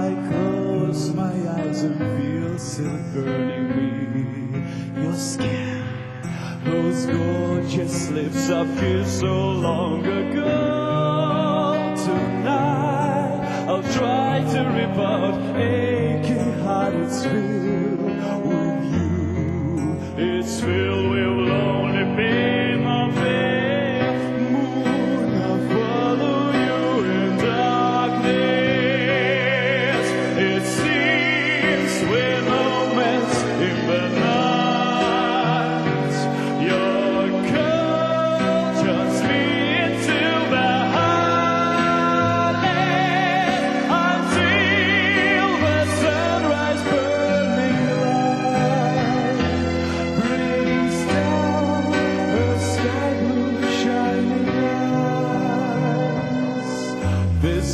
I close my eyes and feel still burning me. Your skin, those gorgeous lips I've kissed so long ago. Tonight I'll try to rip out aching heart. It's filled with you. It's filled with lonely pain, my babe. Moon, I'll follow you in darkness. It seems we're moments in the night. Your call just me into the heartland until the sunrise burning light brings down her sky blue shining eyes. This